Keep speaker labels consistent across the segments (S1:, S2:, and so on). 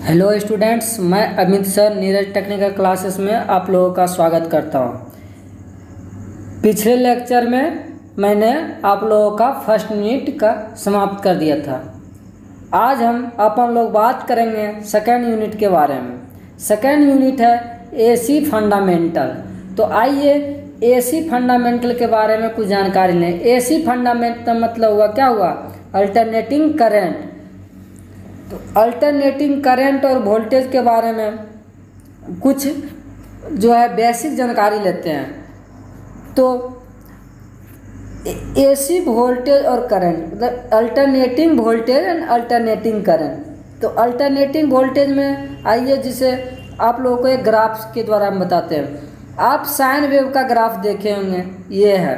S1: Hello students, मैं Amit sir Neeraj technical classes में आप लोगों का स्वागत करता हूं। पिछले लेक्चर में मैंने आप लोगों का फर्स्ट यूनिट का समाप्त कर दिया था। आज हम अपन लोग बात करेंगे सेकेंड यूनिट के बारे में। सेकेंड यूनिट है एसी फंडामेंटल। तो आइए एसी फंडामेंटल के बारे में कुछ जानकारी लें। एसी फंडामेंटल मतलब हुआ क्या हुआ? Alternating current. तो अल्टरनेटिंग करंट और वोल्टेज के बारे में कुछ जो है बेसिक जानकारी लेते हैं। तो एसी वोल्टेज और करंट मतलब alternating voltage and alternating current. तो अल्टरनेटिंग वोल्टेज में आइए जिसे आप लोगों को एक ग्राफ के द्वारा हम बताते हैं। आप साइन वेव का ग्राफ देखे होंगे, ये है,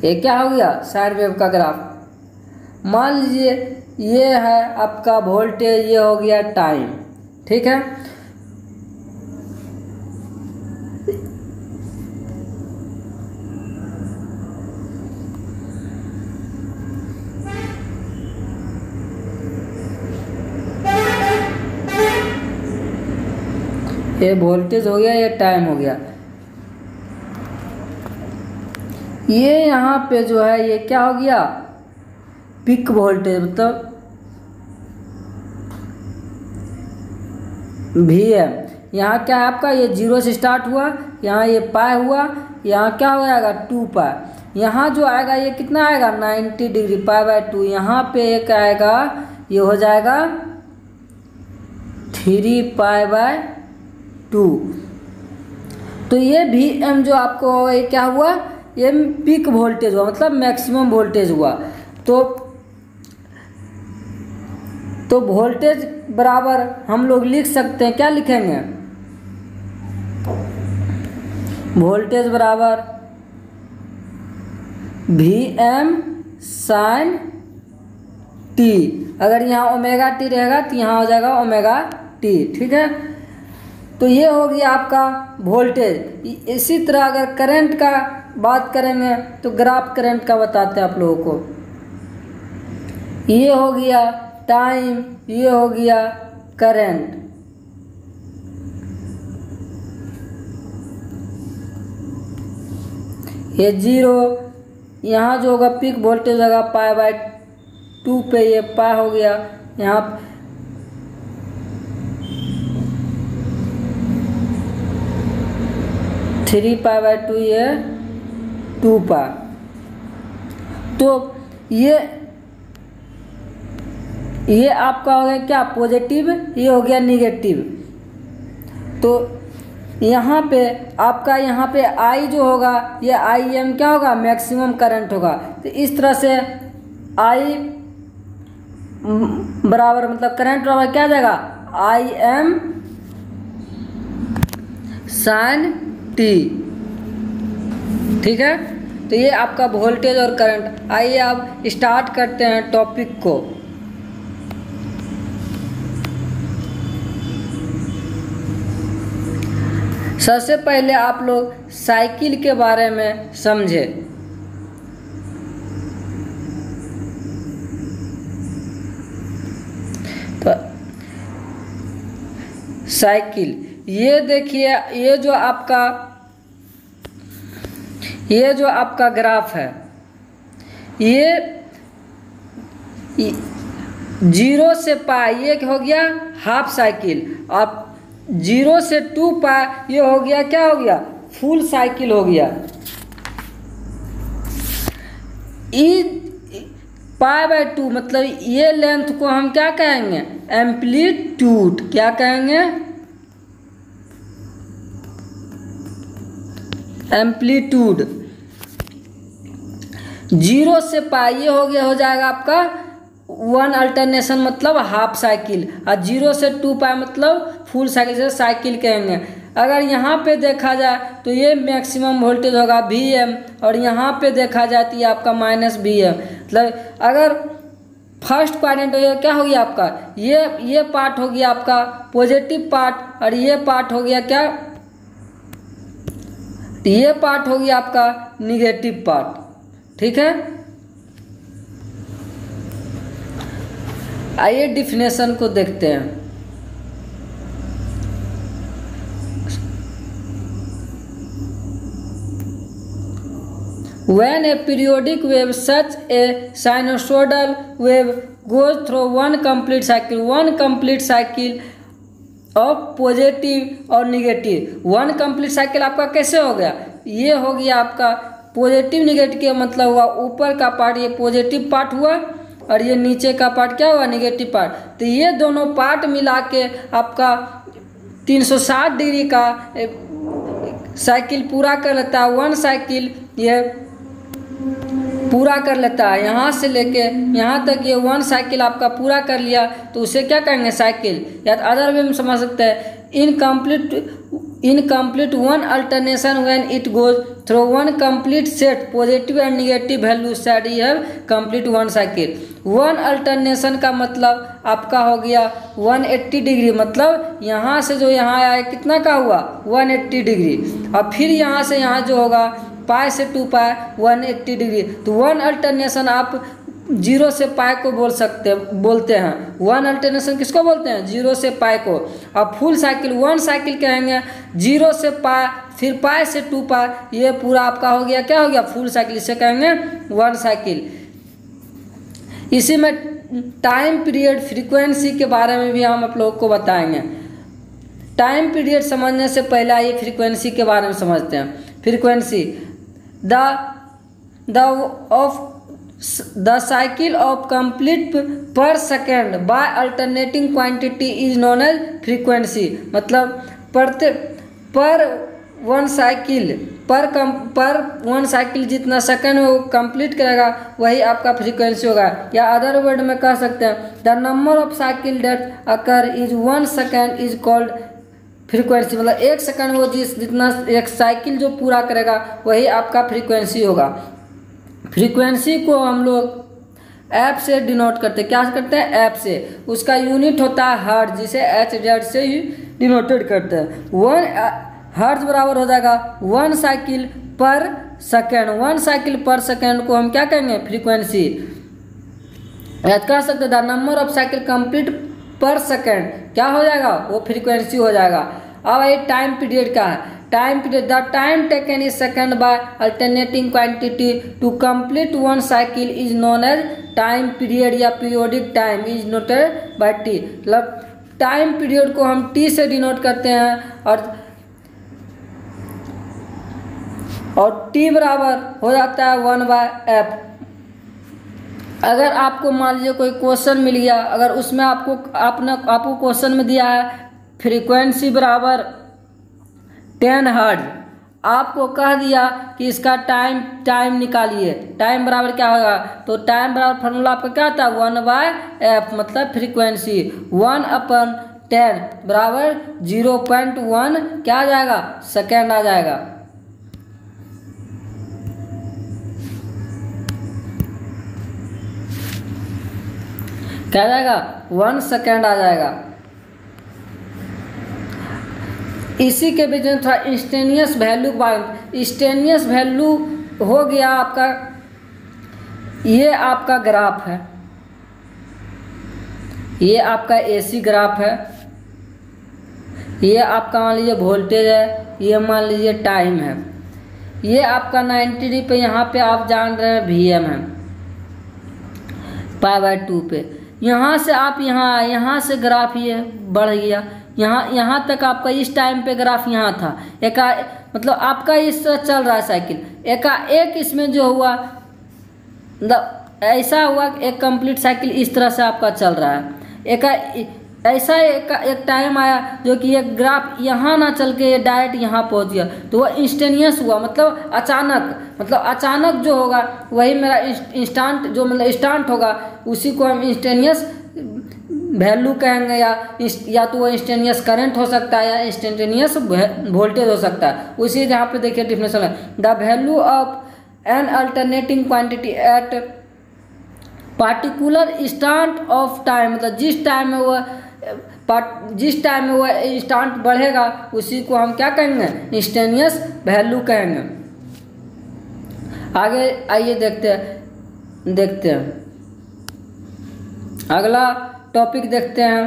S1: ये क्या हो गया? साइन वेव का ग्राफ। मान लीजिए ये है आपका वोल्टेज, ये हो गया टाइम, ठीक है। ये वोल्टेज हो गया, ये टाइम हो गया। ये यहाँ पे जो है ये क्या हो गया? पीक वोल्टेज मतलब VM। यहाँ क्या है आपका? ये 0 से स्टार्ट हुआ, यहाँ ये पाई हुआ, यहाँ क्या हो जाएगा? 2 पाई। यहाँ जो आएगा ये कितना आएगा? 90 डिग्री, पाई/2। यहाँ पे एक आएगा, ये हो जाएगा 3 पाई/2। तो ये VM जो आपको ये क्या हुआ? ये पीक वोल्टेज हुआ, मतलब मैक्सिमम वोल्टेज हुआ। तो वोल्टेज बराबर हम लोग लिख सकते हैं, क्या लिखेंगे? वोल्टेज बराबर VM साइन T। अगर यहाँ ओमेगा T रहेगा तो यहाँ हो जाएगा ओमेगा T, ठीक है। तो ये हो गया आपका वोल्टेज। इसी तरह अगर करंट का बात करेंगे तो ग्राफ करंट का बताते हैं आप लोगों को। ये हो गया टाइम, ये हो गया करंट। ये 0, यहाँ जो होगा पीक वोल्टेज होगा पाई/2 पे, ये पाई हो गया। यहाँ 3 पाई/2, ये 2 पाई। तो ये आपका हो गया क्या? पॉजिटिव। ये हो गया निगेटिव। तो यहाँ पे आपका यहाँ पे I जो होगा ये IM क्या होगा? मैक्सिमम करंट होगा। तो इस तरह से I बराबर मतलब करंट बराबर क्या आ जाएगा? IM साइन T, ठीक है। तो ये आपका वोल्टेज और करंट। आइए अब स्टार्ट करते हैं टॉपिक को। सबसे पहले आप लोग साइकिल के बारे में समझे। तो साइकिल, ये देखिए, ये जो आपका ग्राफ है, ये 0 से पाई, ये हो गया हाफ साइकिल। अब 0 से 2 पाई, ये हो गया क्या हो गया? फुल साइकिल हो गया। पाई/2 मतलब ये लेंथ को हम क्या कहेंगे? एम्पलीट्यूड। क्या कहेंगे? एम्पलीट्यूड। 0 से पाई, ये हो गया, हो जाएगा आपका 1 अल्टरनेशन मतलब हाफ साइकिल। और 0 से 2 पाई मतलब फुल साइकिल, से साइकिल कहेंगे। अगर यहाँ पे देखा जाए तो ये मैक्सिमम वोल्टेज होगा VM, और यहाँ पे देखा जाए तो ये आपका -VM। मतलब अगर फर्स्ट क्वाड्रेंट हो गया, क्या हो गया आपका? ये पार्ट हो गया आपका पॉजिटिव पार्ट, और ये पार्ट हो गया क्या? ये पार्ट हो गया आपका निगेटिव पार्ट, ठीक है। आइए डिफिनेशन को देखते हैं। When a periodic wave such a sinusoidal wave goes through one complete cycle of positive और निगेटिव, वन कंप्लीट साइकिल आपका कैसे हो गया, ये हो गया आपका पॉजिटिव निगेटिव का मतलब हुआ ऊपर का पार्ट ये पॉजिटिव पार्ट हुआ और ये नीचे का पार्ट क्या हुआ निगेटिव पार्ट। तो ये दोनों पार्ट मिला के आपका 360 डिग्री का साइकिल पूरा कर लेता है, वन साइकिल ये पूरा कर लेता है। यहाँ से लेके यहाँ तक ये वन साइकिल आपका पूरा कर लिया तो उसे क्या कहेंगे साइकिल, या अदर वे में समझ सकते हैं incomplete one alternation when it goes through one complete set positive and negative value set you have complete one cycle. One alternation का मतलब आपका हो गया 180 डिग्री, मतलब यहाँ से जो यहाँ आया कितना का हुआ 180 डिग्री, और फिर यहाँ से यहाँ जो होगा पाई से 2 पाई 180 डिग्री। तो वन अल्टरनेशन आप 0 से पाई को बोलते हैं। वन अल्टरनेशन किसको बोलते हैं 0 से पाई को। अब फुल साइकिल वन साइकिल कहेंगे 0 से पाई फिर पाई से 2 पाई, ये पूरा आपका हो गया क्या हो गया फुल साइकिल, इसे कहेंगे वन साइकिल। इसी में टाइम पीरियड फ्रीक्वेंसी के बारे में भी हम आप लोगों को बताएंगे। टाइम पीरियड समझने से पहले आइए फ्रीक्वेंसी के बारे में समझते हैं। Frequency the cycle of complete per second by alternating quantity is known as frequency, मतलब पर वन साइकिल जितना सेकंड में वो कंप्लीट करेगा वही आपका फ्रीक्वेंसी होगा। या अदर वर्ड में कह सकते हैं the number of cycle that occur is 1 second is called frequency, मतलब 1 सेकंड वो जितना एक साइकिल जो पूरा करेगा वही आपका फ्रीक्वेंसी होगा। फ्रीक्वेंसी को हम लोग ऐप से डिनोट करते हैं, क्या करते हैं ऐप से, उसका यूनिट होता है हर्ट्ज, जिसे HZ से ही डिनोटेड करते हैं। 1 हर्ट्ज बराबर हो जाएगा 1 साइकिल पर सेकेंड। 1 साइकिल पर सेकेंड को हम क्या कहेंगे फ्रीक्वेंसी। याद कर सकते हैं the number of cycle complete per second क्या हो जाएगा वो फ्रीक्वेंसी हो जाएगा। अब ये टाइम पीरियड का है। Time period the time taken is second by alternating quantity to complete one cycle is known as time period या periodic time is noted by T. मतलब टाइम पीरियड को हम टी से डिनोट करते हैं और टी बराबर हो जाता है 1/f। अगर आपको मान लीजिए कोई क्वेश्चन मिल गया, अगर उसमें आपको क्वेश्चन में दिया है फ्रीक्वेंसी बराबर 10 हर्ट्ज, आपको कह दिया कि इसका टाइम निकालिए, टाइम बराबर क्या होगा, तो टाइम बराबर फार्मूला आपका क्या आता है 1/f, मतलब फ्रीक्वेंसी 1/10 बराबर 0.1 क्या आ जाएगा सेकेंड आ जाएगा। क्या आ जाएगा 1 सेकेंड आ जाएगा। इसी के बीच में थोड़ा इंस्टेनियस वैल्यू इंस्टेनियस वैल्यू हो गया आपका, ये आपका ग्राफ है, ये आपका AC ग्राफ है, ये आपका मान लीजिए वोल्टेज है, ये मान लीजिए टाइम है, ये आपका 90 डिग्री पे यहाँ पे आप जान रहे हैं VM है π/2 पे। यहाँ से आप यहाँ से ग्राफ ये बढ़ गया, यहाँ तक आपका इस टाइम पे ग्राफ यहाँ था, मतलब आपका इस तरह चल रहा है साइकिल, एक इसमें जो हुआ मतलब ऐसा हुआ एक कंप्लीट साइकिल इस तरह से आपका चल रहा है। ऐसा एक टाइम आया जो कि एक ग्राफ यहाँ ना चल के ये डायरेक्ट यहाँ पहुँच गया, तो वह इंस्टेनियस हुआ, मतलब अचानक जो होगा वही मेरा इंस्टेंट जो मतलब इंस्टेंट होगा उसी को हम इंस्टेनियस वैल्यू कहेंगे, या तो वो इंस्टेनियस करंट हो सकता है या इंस्टेंटेनियस वोल्टेज हो सकता है। उसी जहाँ पे देखिए डिफिनेशन है the value of an alternating quantity eight particular instant of time, मतलब जिस टाइम में वह इंस्टेंट बढ़ेगा उसी को हम क्या कहेंगे इंस्टेनियस वैल्यू कहेंगे। आगे आइए देखते हैं अगला टॉपिक देखते हैं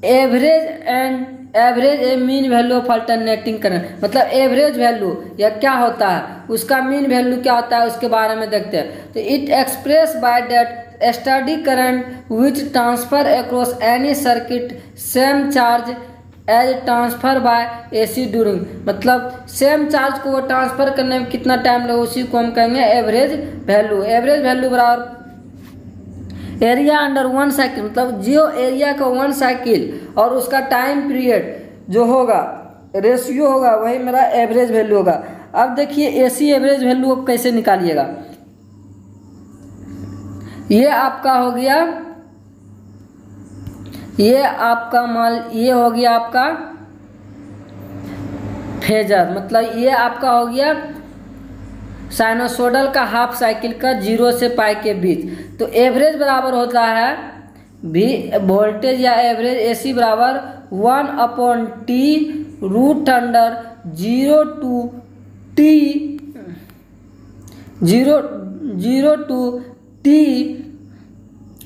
S1: average and average A mean value of alternating current, मतलब एवरेज वैल्यू या क्या होता है, उसका मीन वैल्यू क्या होता है उसके बारे में देखते हैं। तो it express by that study current which transfer across any circuit same charge as transfer by AC during, मतलब सेम चार्ज को वो ट्रांसफर करने में कितना टाइम लगे उसी को हम कहेंगे एवरेज वैल्यू। एवरेज वैल्यू बराबर एरिया अंडर वन साइकिल, मतलब जो एरिया का वन साइकिल और उसका टाइम पीरियड जो होगा रेशियो होगा वही मेरा एवरेज वैल्यू होगा। अब देखिए एसी एवरेज वैल्यू कैसे निकालिएगा। ये आपका हो गया, ये आपका मान, ये हो गया आपका फेजर, मतलब ये आपका हो गया साइनोसोडल का हाफ साइकिल का 0 से पाई के बीच। तो एवरेज बराबर होता है भी वोल्टेज या एवरेज एसी बराबर 1/T root under 0 to T,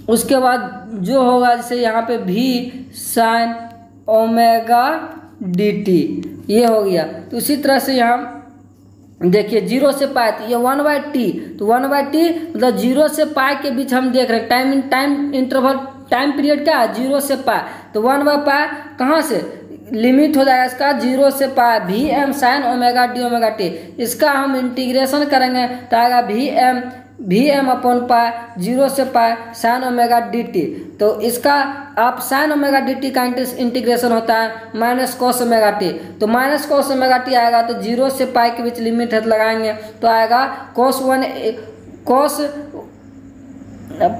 S1: उसके बाद जो होगा जैसे यहाँ पे V साइन ओमेगा dt, ये हो गया। तो इसी तरह से यहाँ देखिए 0 से पाई, तो ये 1/T, तो 1/T मतलब 0 से पाई के बीच हम देख रहे हैं टाइम इंटरवल, टाइम पीरियड क्या है 0 से पाई, तो 1/पाई कहाँ से लिमिट हो जाएगा इसका 0 से पाई Vm sine omega D omega T, इसका हम इंटीग्रेशन करेंगे तो आएगा Vm अपॉन पाई 0 से पाई साइन ओमेगा dt। तो इसका आप साइन ओमेगा dt का इंटीग्रेशन होता है माइनस कॉस ओमेगा टी, तो माइनस कॉस ओमेगा टी आएगा तो 0 से पाई के बीच लिमिट है लगाएंगे तो आएगा cos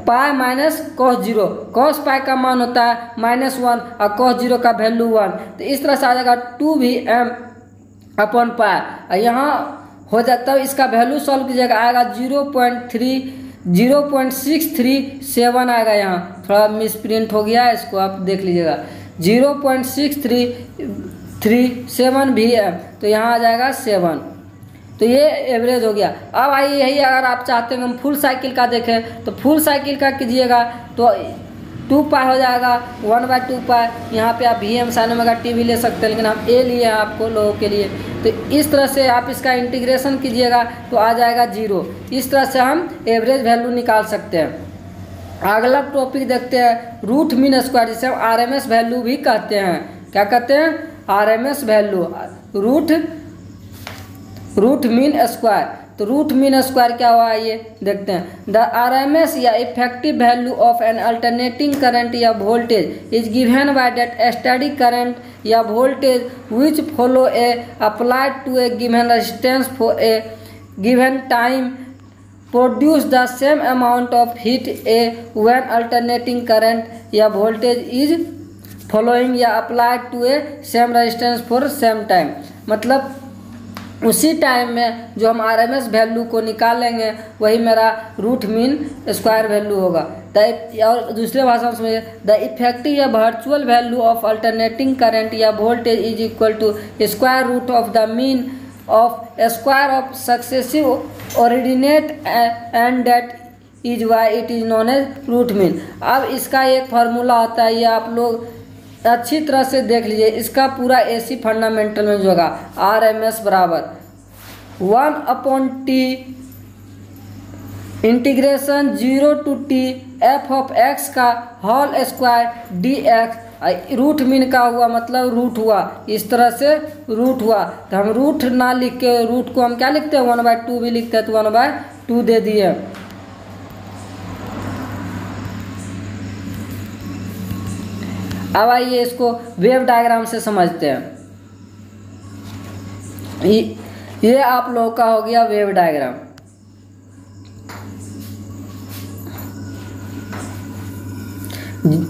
S1: pi minus cos 0, cos pi का मान होता है -1 और कॉस 0 का वैल्यू 1, तो इस तरह से आ जाएगा 2Vm अपॉन पाई। यहाँ हो जाता है इसका वैल्यू सॉल्व कीजिएगा आएगा 0.637 आएगा। यहाँ थोड़ा मिसप्रिंट हो गया है, इसको आप देख लीजिएगा 0.6337 Vm, तो यहाँ आ जाएगा 7, तो ये एवरेज हो गया। अब आइए यही अगर आप चाहते हैं हम फुल साइकिल का देखें तो फुल साइकिल का कीजिएगा तो 2 पाई हो जाएगा 1/2 पाई, यहाँ पे आप Vm साइन ओमेगा टी भी ले सकते हैं लेकिन हम ए लिए हैं आपको लोगों के लिए। तो इस तरह से आप इसका इंटीग्रेशन कीजिएगा तो आ जाएगा 0। इस तरह से हम एवरेज वैल्यू निकाल सकते हैं। अगला टॉपिक देखते हैं रूट मीन स्क्वायर, जिसे हम RMS वैल्यू भी कहते हैं। क्या कहते हैं? RMS value, root mean square. तो रूट मीन स्क्वायर क्या हुआ ये देखते हैं। द RMS या effective value of an alternating current या voltage is given by that study current या voltage which follow a applied to a given resistance for a given time produce the same amount of heat a when alternating current या voltage is following या applied to a same resistance for same time, मतलब उसी time में जो हम RMS value को निकालेंगे वही मेरा रूट मीन स्क्वायर वैल्यू होगा। और दूसरे भाषा में समझिए द इफेक्टिव या virtual value of alternating current या voltage is equal to square root of the mean of square of successive ordinate and that is why it is known as root mean. अब इसका एक formula होता है, ये आप लोग अच्छी तरह से देख लीजिए। इसका पूरा AC फंडामेंटल में जो होगा RMS बराबर 1/T integration 0 to T f of x का whole square dx। Root mean का हुआ मतलब रूट हुआ, इस तरह से रूट हुआ। तो हम रूट ना लिख के रूट को हम क्या लिखते हैं 1/2 भी लिखते हैं, तो 1/2 दे दिए। अब आइए इसको वेव डायग्राम से समझते हैं। ये आप लोगों का हो गया वेव डायग्राम।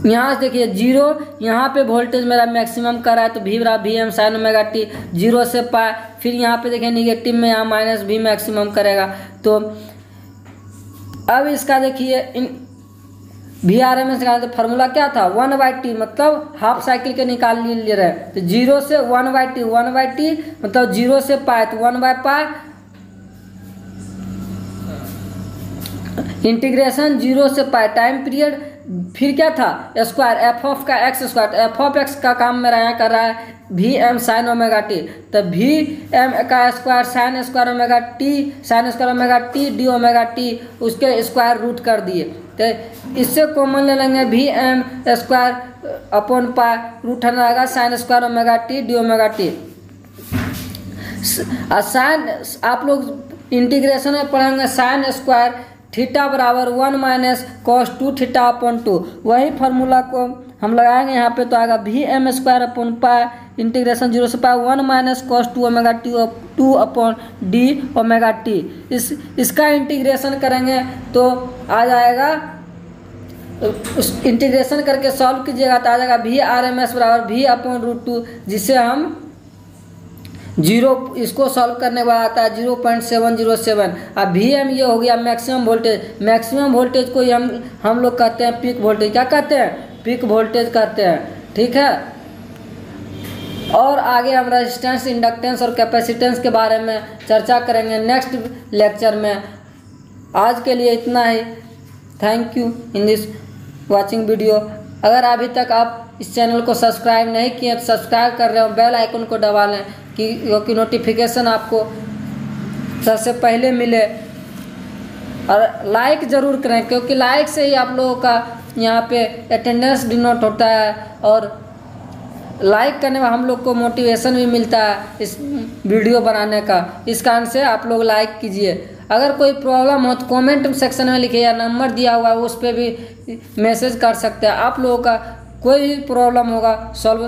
S1: यहाँ से देखिए 0, यहाँ पे वोल्टेज मेरा मैक्सिमम कर रहा है तो V बराबर Vm साइन ओमेगा टी 0 से पाई। फिर यहाँ पे देखिए निगेटिव में यहाँ -V मैक्सिमम करेगा। तो अब इसका देखिए VRMS निकालने तो फार्मूला क्या था 1/T, मतलब हाफ साइकिल के निकाल ले रहे हैं। तो 0 से 1/T मतलब 0 से पाई, तो 1/पाई इंटीग्रेशन 0 से पाई टाइम पीरियड फिर क्या था स्क्वायर एफ ऑफ का x square, F of x का काम मेरा यहाँ कर रहा है भी एम साइन ओमेगा टी, तो भी एम का square sine square omega T, sine square omega T D omega T, उसके स्क्वायर रूट कर दिए। तो इससे कॉमन ले लेंगे भी M square upon pi root रहेगा sine square omega T D omega T. Sine आप लोग इंटीग्रेशन में पढ़ेंगे साइन स्क्वायर थीटा बराबर 1 माइनस कॉस 2 थीटा अपॉन 2, वही फार्मूला को हम लगाएंगे यहाँ पे, तो आएगा भी M square upon pi integration 0 से pi 1 minus cos 2 omega T 2 upon D omega T. इसका इंटीग्रेशन करेंगे तो आ जाएगा, उस इंटीग्रेशन करके सॉल्व कीजिएगा तो आ जाएगा भी आर एम एस बराबर भी अपॉन रूट 2, जिससे हम 0 इसको सॉल्व करने वाला आता है 0.707। अब भी एम ये हो गया मैक्सिमम वोल्टेज, मैक्सिमम वोल्टेज को हम लोग कहते हैं पीक वोल्टेज, क्या कहते हैं पीक वोल्टेज कहते हैं, ठीक है। और आगे हम रेजिस्टेंस, इंडक्टेंस और कैपेसिटेंस के बारे में चर्चा करेंगे नेक्स्ट लेक्चर में। आज के लिए इतना ही, thank you in this watching video. अगर अभी तक आप इस चैनल को सब्सक्राइब नहीं किए तो सब्सक्राइब कर रहे हो, बेल आइकन को दबा लें क्योंकि नोटिफिकेशन आपको सबसे पहले मिले, और लाइक ज़रूर करें क्योंकि लाइक से ही आप लोगों का यहाँ पे अटेंडेंस डिनोट होता है, और लाइक करने में हम लोग को मोटिवेशन भी मिलता है इस वीडियो बनाने का। इस कारण से आप लोग लाइक कीजिए। अगर कोई प्रॉब्लम हो तो कमेंट सेक्शन में लिखिए, या नंबर दिया हुआ है उस पर भी मैसेज कर सकते हैं। आप लोगों का कोई भी प्रॉब्लम होगा सॉल्व